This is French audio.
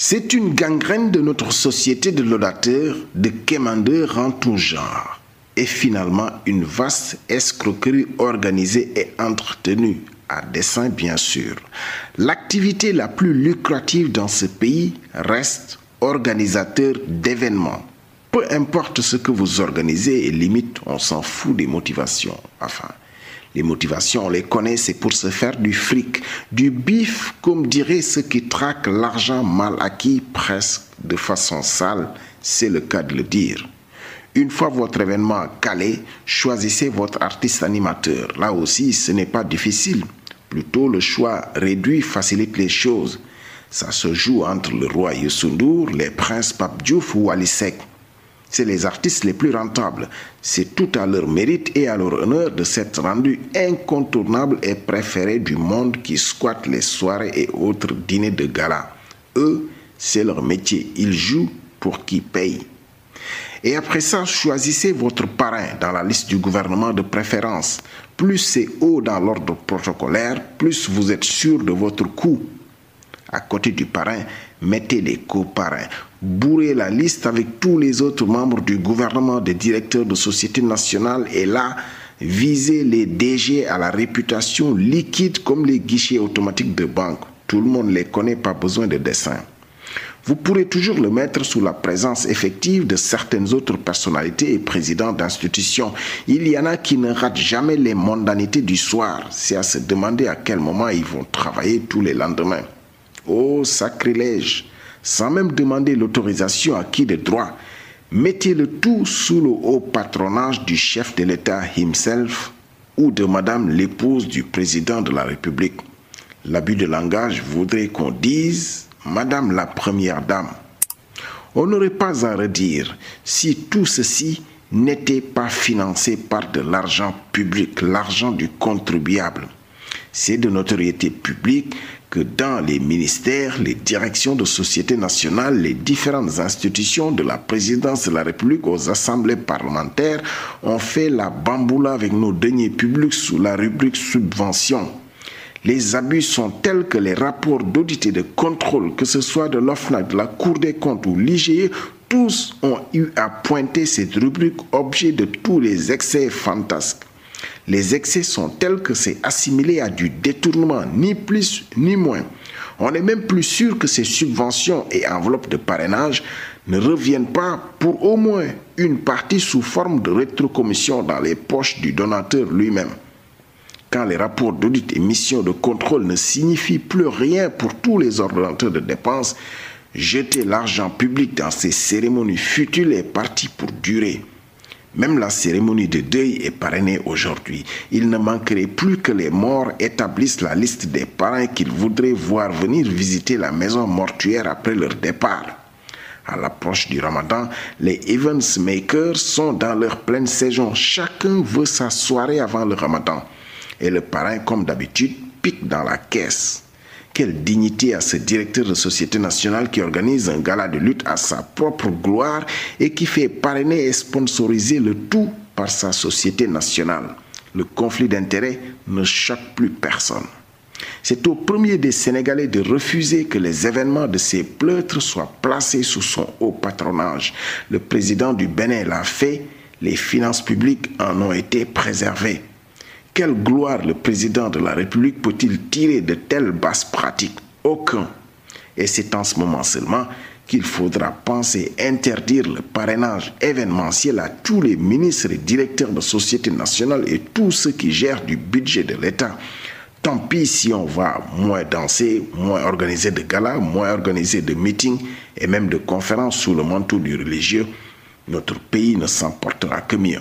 C'est une gangrène de notre société de laudateurs, de quémandeurs en tout genre, et finalement une vaste escroquerie organisée et entretenue, à dessein bien sûr. L'activité la plus lucrative dans ce pays reste organisateur d'événements. Peu importe ce que vous organisez et limite, on s'en fout des motivations. Enfin, les motivations, on les connaît, c'est pour se faire du fric, du bif, comme diraient ceux qui traquent l'argent mal acquis presque de façon sale, c'est le cas de le dire. Une fois votre événement calé, choisissez votre artiste animateur. Là aussi, ce n'est pas difficile. Plutôt, le choix réduit facilite les choses. Ça se joue entre le roi Youssou N'Dour, les princes Pape Diouf ou Wally Seck. C'est les artistes les plus rentables. C'est tout à leur mérite et à leur honneur de s'être rendus incontournables et préférés du monde qui squatte les soirées et autres dîners de gala. Eux, c'est leur métier. Ils jouent pour qui paye. Et après ça, choisissez votre parrain dans la liste du gouvernement de préférence. Plus c'est haut dans l'ordre protocolaire, plus vous êtes sûr de votre coup. À côté du parrain, mettez les coparrains. Bourrez la liste avec tous les autres membres du gouvernement, des directeurs de sociétés nationales et là, visez les DG à la réputation liquide comme les guichets automatiques de banque. Tout le monde les connaît, pas besoin de dessin. Vous pourrez toujours le mettre sous la présence effective de certaines autres personnalités et présidents d'institutions. Il y en a qui ne ratent jamais les mondanités du soir. C'est à se demander à quel moment ils vont travailler tous les lendemains. Oh, sacrilège! Sans même demander l'autorisation à qui de droit, mettez le tout sous le haut patronage du chef de l'État himself ou de madame l'épouse du président de la République. L'abus de langage voudrait qu'on dise madame la première dame. On n'aurait pas à redire si tout ceci n'était pas financé par de l'argent public, l'argent du contribuable. C'est de notoriété publique que dans les ministères, les directions de société nationale, les différentes institutions de la présidence de la République aux assemblées parlementaires ont fait la bamboula avec nos deniers publics sous la rubrique subvention. Les abus sont tels que les rapports d'audit et de contrôle, que ce soit de l'OFNAC, de la Cour des comptes ou l'IGE, tous ont eu à pointer cette rubrique objet de tous les excès fantasques. Les excès sont tels que c'est assimilé à du détournement, ni plus ni moins. On est même plus sûr que ces subventions et enveloppes de parrainage ne reviennent pas pour au moins une partie sous forme de rétrocommission dans les poches du donateur lui-même. Quand les rapports d'audit et missions de contrôle ne signifient plus rien pour tous les ordonnateurs de dépenses, jeter l'argent public dans ces cérémonies futiles est parti pour durer. Même la cérémonie de deuil est parrainée aujourd'hui. Il ne manquerait plus que les morts établissent la liste des parrains qu'ils voudraient voir venir visiter la maison mortuaire après leur départ. À l'approche du Ramadan, les events makers sont dans leur pleine saison. Chacun veut sa soirée avant le Ramadan. Et le parrain, comme d'habitude, pique dans la caisse. Quelle dignité à ce directeur de société nationale qui organise un gala de lutte à sa propre gloire et qui fait parrainer et sponsoriser le tout par sa société nationale. Le conflit d'intérêts ne choque plus personne. C'est au premier des Sénégalais de refuser que les événements de ces pleutres soient placés sous son haut patronage. Le président du Bénin l'a fait, les finances publiques en ont été préservées. Quelle gloire le président de la République peut-il tirer de telles basses pratiques? Aucun. Et c'est en ce moment seulement qu'il faudra penser interdire le parrainage événementiel à tous les ministres et directeurs de société nationale et tous ceux qui gèrent du budget de l'État. Tant pis si on va moins danser, moins organiser de galas, moins organiser de meetings et même de conférences sous le manteau du religieux. Notre pays ne s'en portera que mieux.